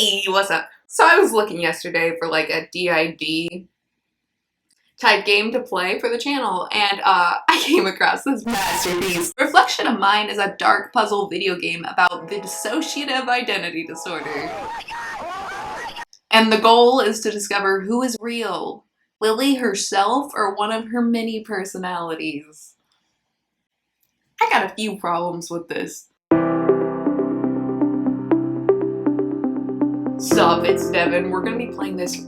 Hey, what's up? So I was looking yesterday for like a DID type game to play for the channel, and I came across this masterpiece. Reflection of Mine is a dark puzzle video game about the dissociative identity disorder. And the goal is to discover who is real, Lily herself or one of her many personalities. I got a few problems with this. Sup, it's Devon. We're gonna be playing this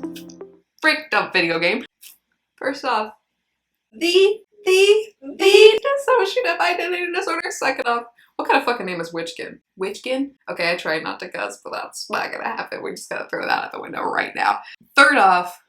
freaked up video game. First off, the dissociative identity disorder. Second off, what kind of fucking name is Witchkin? Witchkin? Okay, I tried not to cuss, but that's not gonna happen. We just gotta throw that out the window right now. Third off,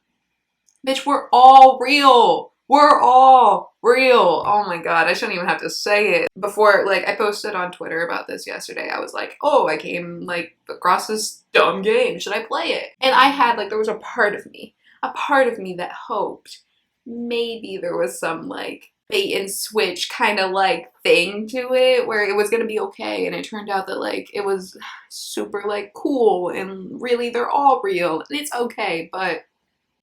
bitch, we're all real. We're all real. Oh my god, I shouldn't even have to say it. Before, like, I posted on Twitter about this yesterday. I was like, oh, I came, like, across this dumb game. Should I play it? And I had, like, there was a part of me that hoped maybe there was some, like, bait and switch kind of, like, thing to it where it was gonna be okay. And it turned out that, like, it was super, like, cool and really they're all real. And it's okay, but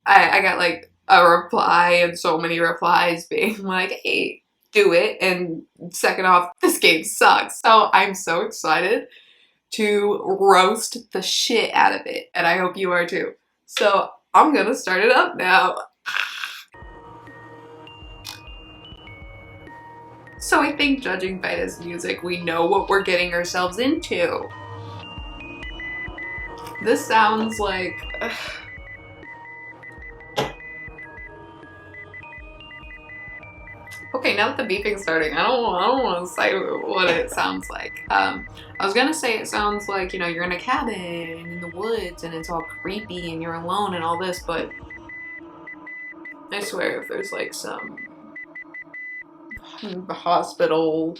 I got, like, a reply and so many replies being like, hey, do it. And second off, this game sucks. So I'm so excited to roast the shit out of it. And I hope you are too. So I'm gonna start it up now. So I think judging by this music, we know what we're getting ourselves into. This sounds like... Okay, now that the beeping's starting, I don't want to say what it sounds like. I was gonna say it sounds like, you know, you're in a cabin in the woods and it's all creepy and you're alone and all this, but I swear if there's like some hospital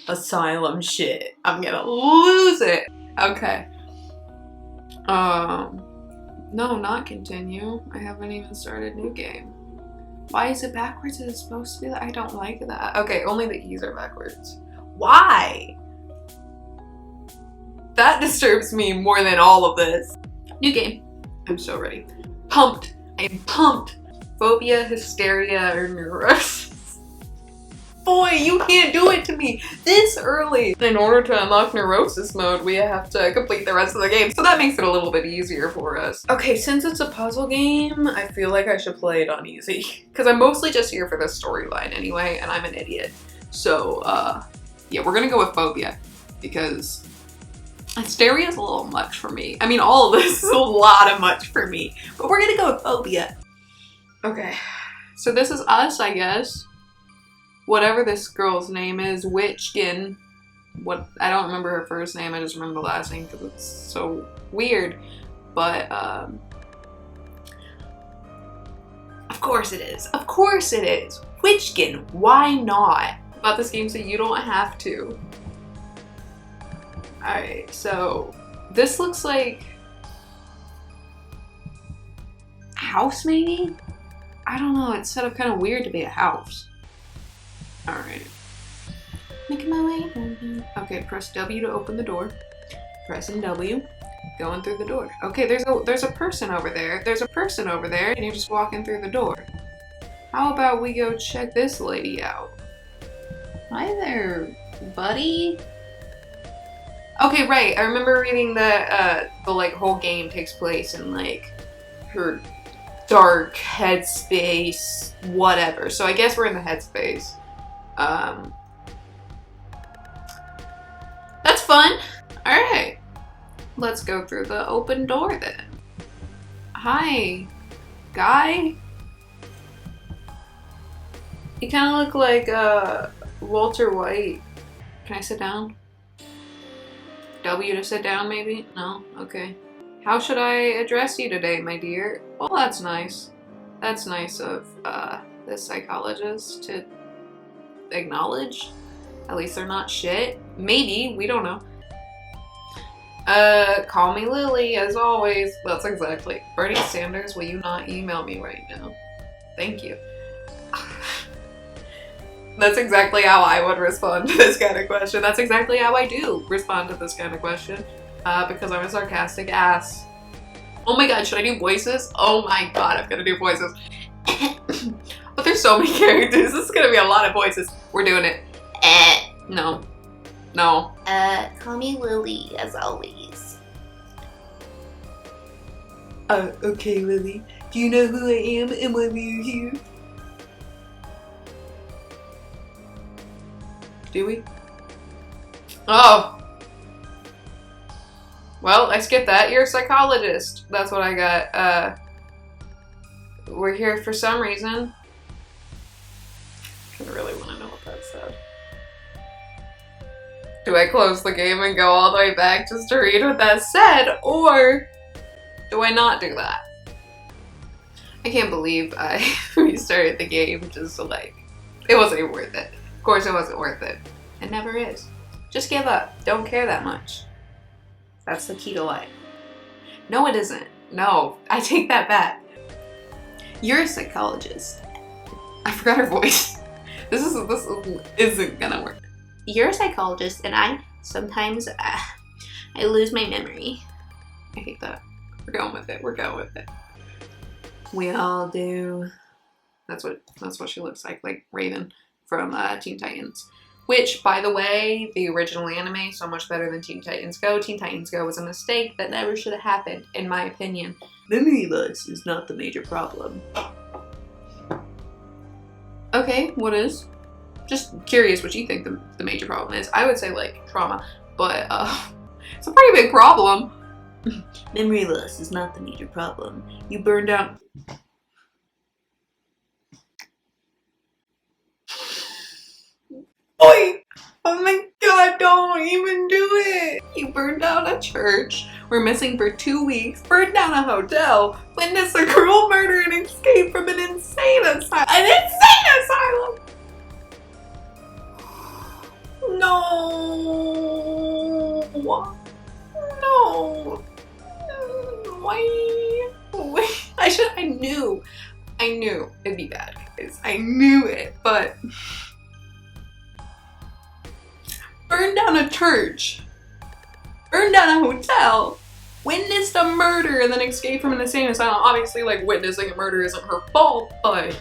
asylum shit, I'm gonna lose it. Okay. No, not continue. I haven't even started new game. Why is it backwards? Is it supposed to be that? I don't like that. Okay, only the E's are backwards. Why? That disturbs me more than all of this. New game. I'm so ready. Pumped. I'm pumped. Phobia, hysteria, or neurosis. Boy, you can't do it to me this early. In order to unlock neurosis mode, we have to complete the rest of the game. So that makes it a little bit easier for us. Okay, since it's a puzzle game, I feel like I should play it on easy. Because I'm mostly just here for the storyline anyway, and I'm an idiot. So, yeah, we're gonna go with phobia. Because hysteria is a little much for me. I mean, all of this is a lot of much for me. But we're gonna go with phobia. Okay, so this is us, I guess. Whatever this girl's name is, Witchkin. What, I don't remember her first name, I just remember the last name because it's so weird. But, of course it is. Of course it is. Witchkin, why not? About this game so you don't have to. Alright, so this looks like a house maybe? I don't know, it's set up kind of weird to be a house. Alright. Making my way down. Okay, press W to open the door. Pressing W. Going through the door. Okay, there's a person over there. There's a person over there, and you're just walking through the door. How about we go check this lady out? Hi there, buddy. Okay, right. I remember reading that the like whole game takes place in like her dark headspace, whatever. So I guess we're in the headspace. That's fun. Alright. Let's go through the open door then. Hi, guy. You kind of look like Walter White. Can I sit down? W to sit down maybe? No? Okay. How should I address you today, my dear? Well, that's nice. That's nice of this psychologist to acknowledge. At least they're not shit. Maybe, we don't know. Call me Lily, as always. That's exactly. Bernie Sanders, will you not email me right now? Thank you. That's exactly how I would respond to this kind of question. That's exactly how I do respond to this kind of question. Because I'm a sarcastic ass. Oh my god, should I do voices? Oh my god, I'm gonna do voices. But there's so many characters. This is gonna be a lot of voices. We're doing it. No. No. Call me Lily, as always. Okay, Lily. Do you know who I am and why we are here? Do we? Oh. Well, I skipped that. You're a psychologist. That's what I got. We're here for some reason. I really want to know what that said. Do I close the game and go all the way back just to read what that said? Or do I not do that? I can't believe I restarted the game just to like... It wasn't even worth it. Of course it wasn't worth it. It never is. Just give up. Don't care that much. That's the key to life. No, it isn't. No, I take that back. You're a psychologist. I forgot her voice. This isn't gonna work. You're a psychologist, and I sometimes I lose my memory. I hate that. We're going with it. We're going with it. We all do. That's what she looks like Raven from Teen Titans. Which, by the way, the original anime, so much better than Teen Titans Go. Teen Titans Go was a mistake that never should have happened, in my opinion. Memory loss is not the major problem. Okay, what is? Just curious what you think the major problem is. I would say, like, trauma, but, it's a pretty big problem. Memory loss is not the major problem. You burned out... Boy! Oh my god, don't even do it! You burned down a church, were missing for 2 weeks, burned down a hotel, witnessed a cruel murder and escaped from an insane asylum. An insane asylum! No! No! Why? I knew it'd be bad, guys. I knew it, but... Burned down a church, burned down a hotel, witnessed a murder, and then escaped from an insane asylum. Obviously, like, witnessing a murder isn't her fault, but,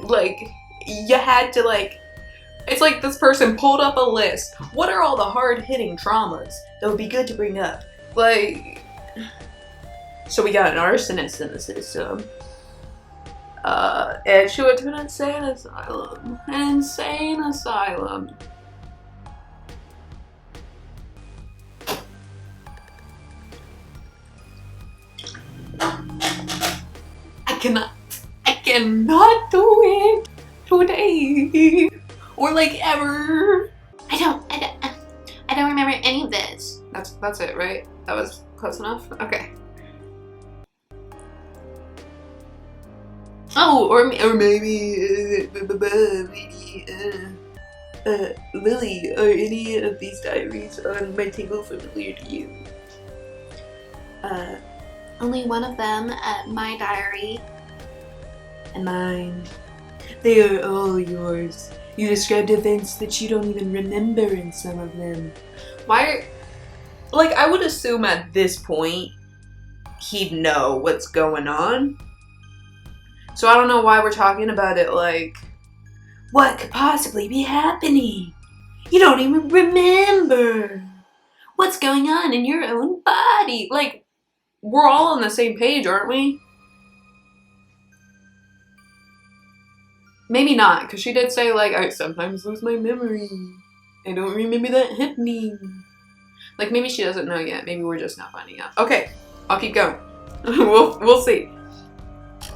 like, you had to, like, it's like this person pulled up a list. What are all the hard-hitting traumas that would be good to bring up? Like, so we got an arsonist in the system. And she went to an insane asylum. An insane asylum. I cannot do it today. Or like ever. I don't remember any of this. That's it, right? That was close enough? Okay. Oh, or maybe Lily, are any of these diaries on my table familiar to you? Only one of them, my diary. And mine. They are all yours. You described events that you don't even remember in some of them. Why? Like, I would assume at this point he'd know what's going on. So I don't know why we're talking about it like, what could possibly be happening? You don't even remember what's going on in your own body. Like, we're all on the same page, aren't we? Maybe not, because she did say, like, I sometimes lose my memory. I don't remember that happening. Like, maybe she doesn't know yet. Maybe we're just not finding out. Okay, I'll keep going. We'll see.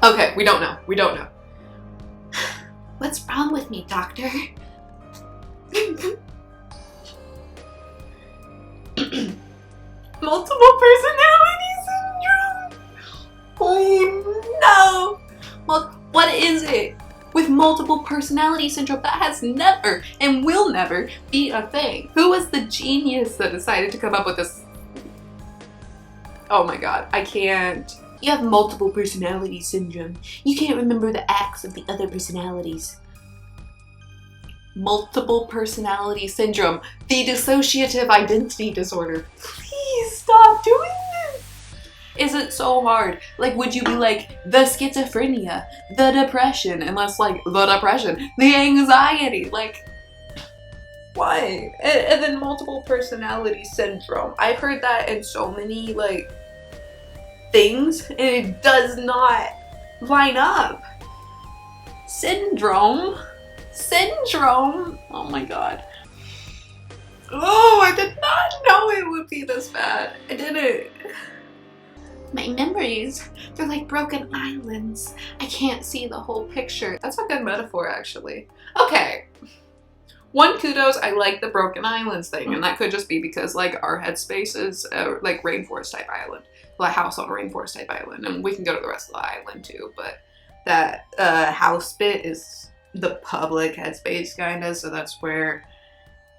Okay, we don't know. We don't know. What's wrong with me, doctor? Multiple personality syndrome. Oh no. What is it? With multiple personality syndrome, that has never and will never be a thing. Who was the genius that decided to come up with this? Oh my god, I can't. You have multiple personality syndrome. You can't remember the acts of the other personalities. Multiple personality syndrome. The dissociative identity disorder. Please stop doing this. Is it so hard? Like, would you be like, the schizophrenia, the depression, unless like, the depression, the anxiety, like, why? And then multiple personality syndrome. I've heard that in so many, like, things, and it does not line up. Syndrome? Syndrome? Oh my god. Oh, I did not know it would be this bad. I didn't. My memories, they're like broken islands. I can't see the whole picture. That's a good metaphor, actually. Okay. One kudos, I like the broken islands thing, and that could just be because, like, our headspace is like rainforest type island, like house on a rainforest type island, and we can go to the rest of the island too. But that house bit is the public headspace, kind of. So that's where,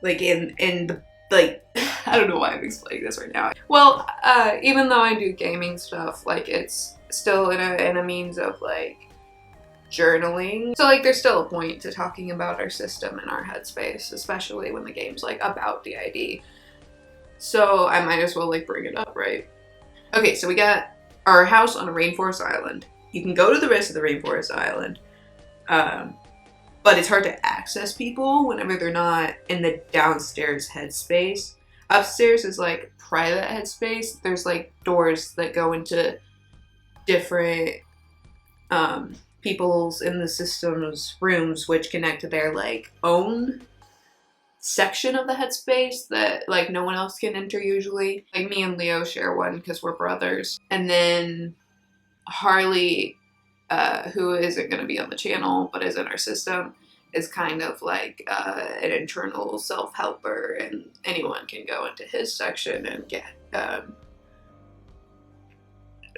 like, in the, like, I don't know why I'm explaining this right now. Well, even though I do gaming stuff, like, it's still in a means of, like, journaling. So, like, there's still a point to talking about our system and our headspace, especially when the game's, like, about DID. So I might as well, like, bring it up, right? Okay, so we got our house on a rainforest island. You can go to the rest of the rainforest island, but it's hard to access people whenever they're not in the downstairs headspace. Upstairs is, like, private headspace. There's, like, doors that go into different people's in the system's rooms, which connect to their, like, own section of the headspace that, like, no one else can enter usually. Like, me and Leo share one because we're brothers. And then Harley, who isn't going to be on the channel but is in our system, is kind of like an internal self-helper, and anyone can go into his section and get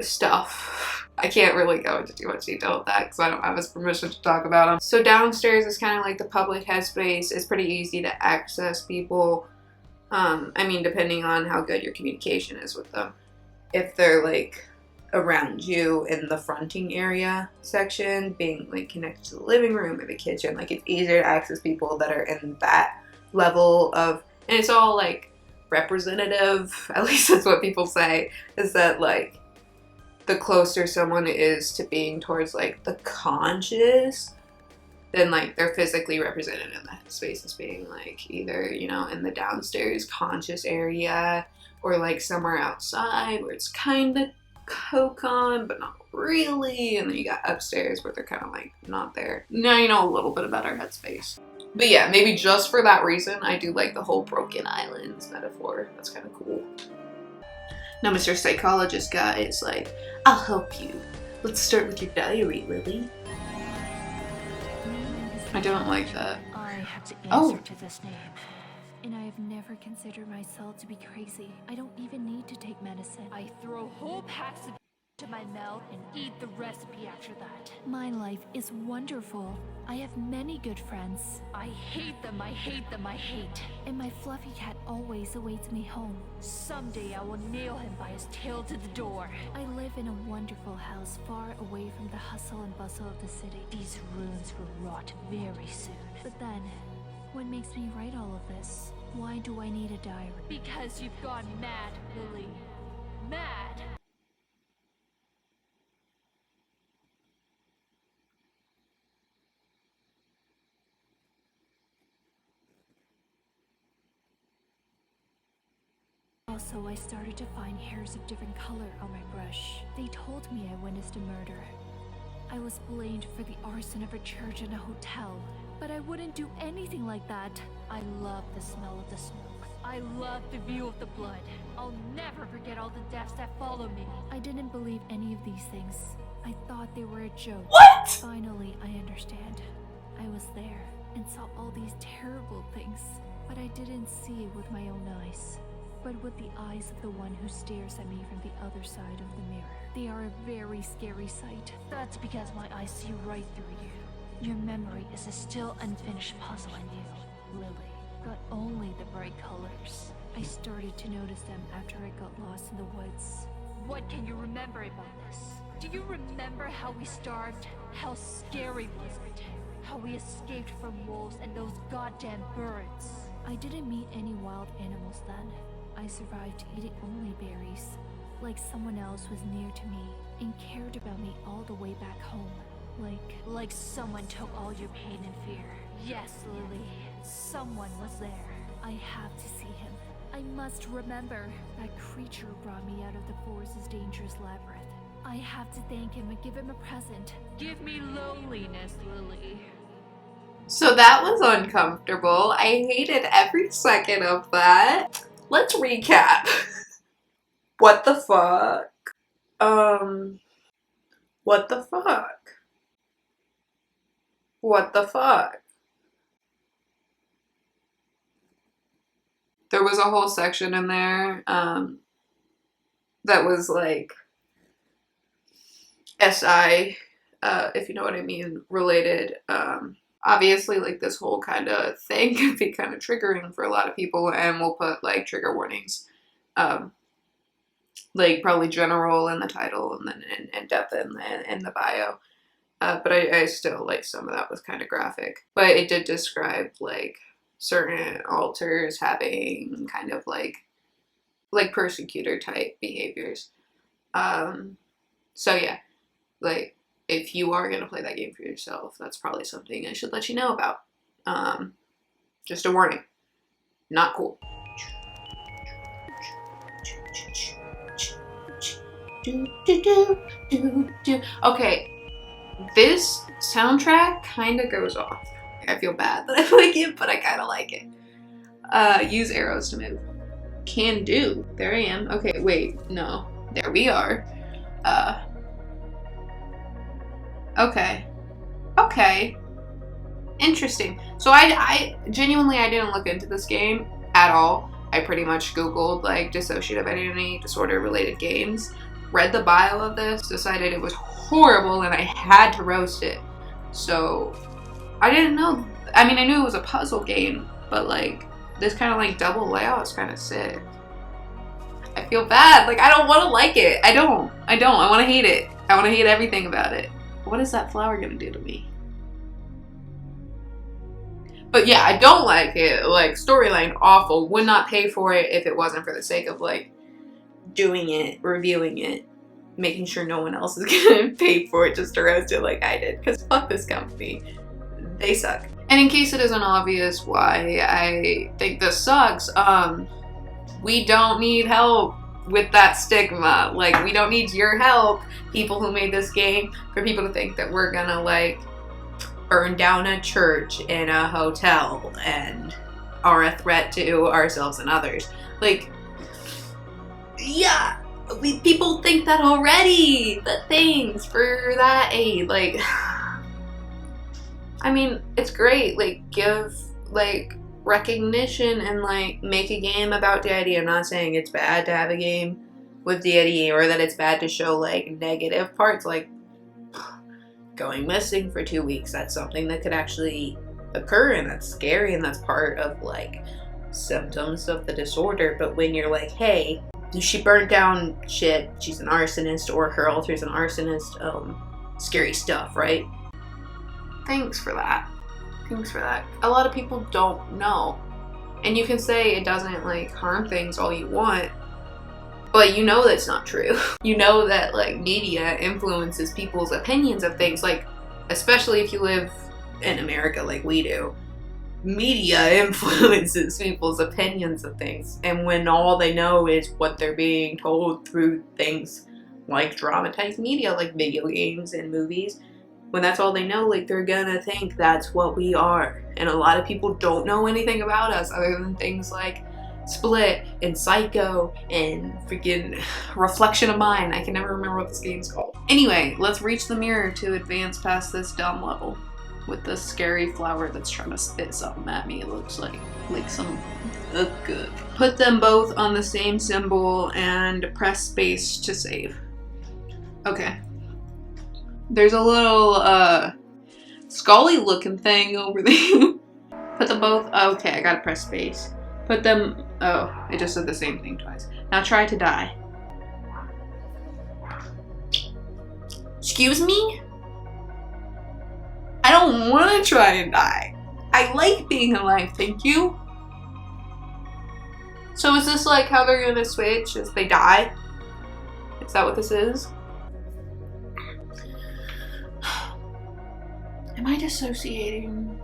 stuff. I can't really go into too much detail with that because I don't have his permission to talk about him. So downstairs is kind of like the public headspace. It's pretty easy to access people. I mean, depending on how good your communication is with them. If they're, like, around you in the fronting area section, being, like, connected to the living room or the kitchen, like, it's easier to access people that are in that level of, and it's all, like, representative, at least that's what people say, is that, like, the closer someone is to being towards, like, the conscious, then, like, they're physically represented in that space as being, like, either, you know, in the downstairs conscious area, or, like, somewhere outside where it's kind of cocon, but not really, and then you got upstairs where they're kind of, like, not there. Now you know a little bit about our headspace. But yeah, maybe just for that reason, I do like the whole broken islands metaphor. That's kind of cool. Now, Mr. Psychologist guy is like, I'll help you. Let's start with your diary, Lily. I don't like that. I have to answer to this name. And I have never considered myself to be crazy. I don't even need to take medicine. I throw whole packs of to my mouth and eat the recipe after that. My life is wonderful. I have many good friends. I hate them, I hate them, I hate. And my fluffy cat always awaits me home. Someday I will nail him by his tail to the door. I live in a wonderful house far away from the hustle and bustle of the city. These ruins will rot very soon. But then, what makes me write all of this? Why do I need a diary? Because you've gone mad, Lily. Mad! Also, I started to find hairs of different color on my brush. They told me I witnessed a murder. I was blamed for the arson of a church and a hotel, but I wouldn't do anything like that. I love the smell of the smoke. I love the view of the blood. I'll never forget all the deaths that followed me. I didn't believe any of these things. I thought they were a joke. What? Finally, I understand. I was there and saw all these terrible things, but I didn't see it with my own eyes, but with the eyes of the one who stares at me from the other side of the mirror. They are a very scary sight. That's because my eyes see right through you. Your memory is a still unfinished puzzle in you, Lily. Got only the bright colors. I started to notice them after I got lost in the woods. What can you remember about this? Do you remember how we starved? How scary was it? How we escaped from wolves and those goddamn birds? I didn't meet any wild animals then. I survived eating only berries. Like someone else was near to me and cared about me all the way back home. Like someone took all your pain and fear. Yes, Lily, someone was there. I have to see him. I must remember. That creature brought me out of the forest's dangerous labyrinth. I have to thank him and give him a present. Give me loneliness, Lily. So that was uncomfortable. I hated every second of that. Let's recap. What the fuck? What the fuck? What the fuck? There was a whole section in there that was like SI, if you know what I mean, related. Obviously, like, this whole kind of thing can be kind of triggering for a lot of people, and we'll put like trigger warnings, like probably general in the title and then in depth in the bio. But I still, like, some of that was kind of graphic. But it did describe, like, certain alters having kind of, like persecutor type behaviors. So yeah, like, if you are going to play that game for yourself, that's probably something I should let you know about. Just a warning. Not cool. Okay. This soundtrack kind of goes off. I feel bad that I like it, but I kind of like it. Use arrows to move. Can do. There I am. Okay, wait. No. There we are. Okay. Okay. Interesting. So I genuinely, I didn't look into this game at all. I pretty much Googled, like, dissociative identity disorder related games. Read the bio of this, decided it was horrible, and I had to roast it. So I didn't know. I mean, I knew it was a puzzle game, but like this kind of like double layout is kind of sick. I feel bad. Like, I don't want to like it. I don't. I want to hate it. I want to hate everything about it. What is that flower gonna do to me? But yeah, I don't like it. Like, storyline awful. Would not pay for it if it wasn't for the sake of like doing it, reviewing it, making sure no one else is gonna pay for it just to roast it like I did. Because fuck this company. They suck. And in case it isn't obvious why I think this sucks, we don't need help with that stigma. Like, we don't need your help, people who made this game, for people to think that we're gonna like burn down a church in a hotel and are a threat to ourselves and others. Like, yeah, people think that already. But thanks for that aid. Like, I mean, it's great. Like, give like recognition and like make a game about deity. I'm not saying it's bad to have a game with deity or that it's bad to show like negative parts, like going missing for 2 weeks. That's something that could actually occur, and that's scary, and that's part of like symptoms of the disorder. But when you're like, hey, she burned down shit, she's an arsonist, or her alter's an arsonist, scary stuff, right? Thanks for that. Thanks for that. A lot of people don't know. And you can say it doesn't like harm things all you want, but you know that's not true. You know that like media influences people's opinions of things, like especially if you live in America like we do. Media influences people's opinions of things, and when all they know is what they're being told through things like dramatized media, like video games and movies, when that's all they know, like, they're gonna think that's what we are. And a lot of people don't know anything about us other than things like Split and Psycho and freaking Reflection of Mine. I can never remember what this game's called. Anyway, let's reach the mirror to advance past this dumb level with this scary flower that's trying to spit something at me, it looks like some good. Put them both on the same symbol and press space to save. Okay. There's a little Scully looking thing over there. Put them both, okay, I gotta press space. Put them, oh, I just said the same thing twice. Now try to die. Excuse me? I don't want to try and die. I like being alive, thank you. So is this like how they're gonna switch as they die? Is that what this is? Am I dissociating?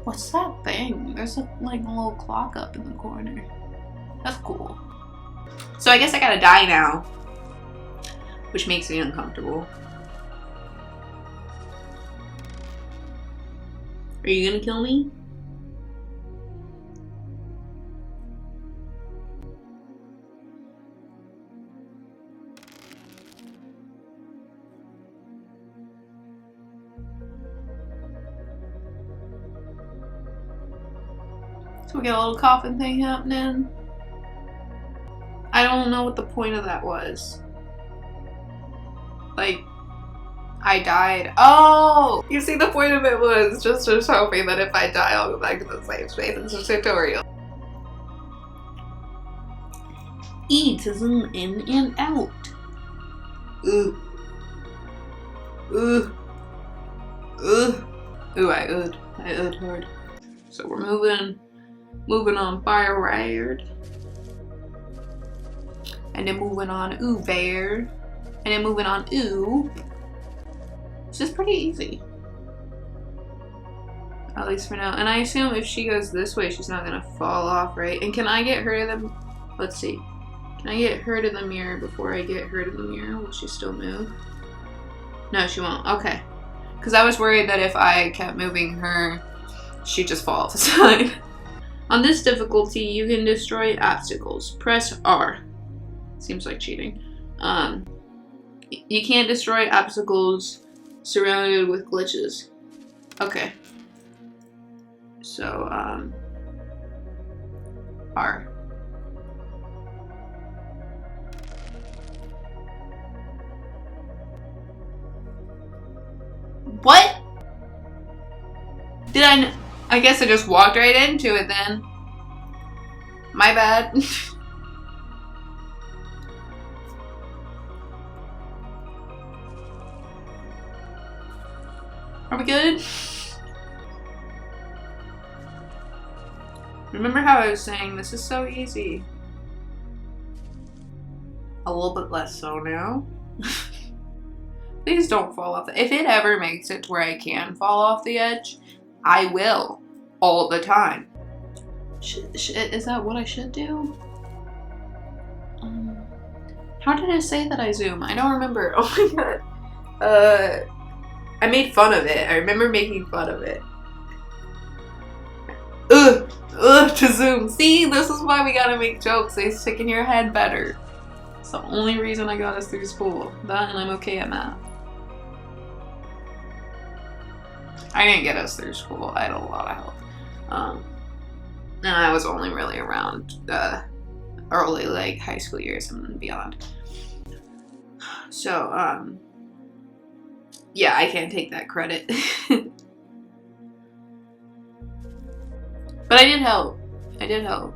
What's that thing? There's a little clock up in the corner. That's cool. So I guess I gotta die now, which makes me uncomfortable. Are you gonna kill me? So we got a little coffin thing happening. I don't know what the point of that was. Like, I died. Oh! You see, the point of it was just hoping that if I die, I'll go back to the same space. It's a tutorial. E to zoom in and out. Ooh. Ooh. Ooh. Ooh, I oohed hard. So we're moving on forward. And then moving on ooh there. And then moving on ooh. It's just pretty easy. At least for now. And I assume if she goes this way, she's not gonna fall off, right? And can I get her to the... Let's see. Can I get her to the mirror before I get her to the mirror? Will she still move? No, she won't. Okay. Because I was worried that if I kept moving her, she'd just fall off the side. On this difficulty, you can destroy obstacles. Press R. Seems like cheating. You can't destroy obstacles surrounded with glitches. Okay. So, R. What? Did I guess I just walked right into it then. My bad. Are we good? Remember how I was saying this is so easy? A little bit less so now. Please don't fall off. If it ever makes it to where I can fall off the edge, I will. All the time. Is that what I should do? How did it say that I zoom? I don't remember. Oh my god. I made fun of it. I remember making fun of it. To zoom. See, this is why we gotta make jokes. They stick in your head better. It's the only reason I got us through school. That and I'm okay at math. I didn't get us through school. I had a lot of help. And I was only really around early, like, high school years and beyond. So, yeah, I can't take that credit. But I did help. I did help.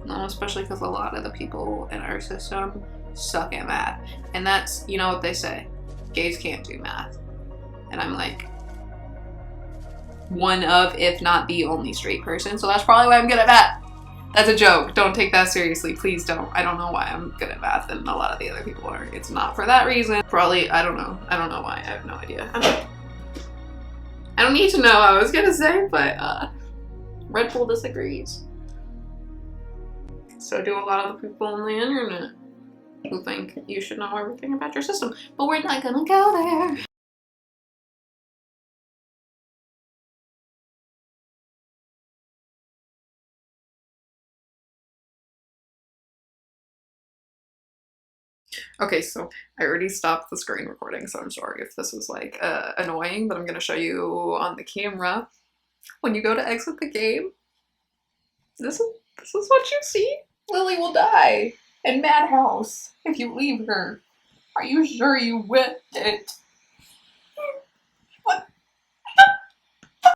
Especially because a lot of the people in our system suck at math. And that's, you know what they say, gays can't do math. And I'm like, one of, if not the only straight person, so that's probably why I'm good at math. That's a joke. Don't take that seriously. Please don't. I don't know why I'm good at math and a lot of the other people are. It's not for that reason. Probably, I don't know. I don't know why. I have no idea. I don't need to know, I was gonna say, but Red Bull disagrees. So do a lot of the people on the internet who think you should know everything about your system. But we're not gonna go there. Okay, so I already stopped the screen recording, so I'm sorry if this was like annoying, but I'm gonna show you on the camera. When you go to exit the game, this is what you see. Lily will die in Madhouse if you leave her. Are you sure you whipped it?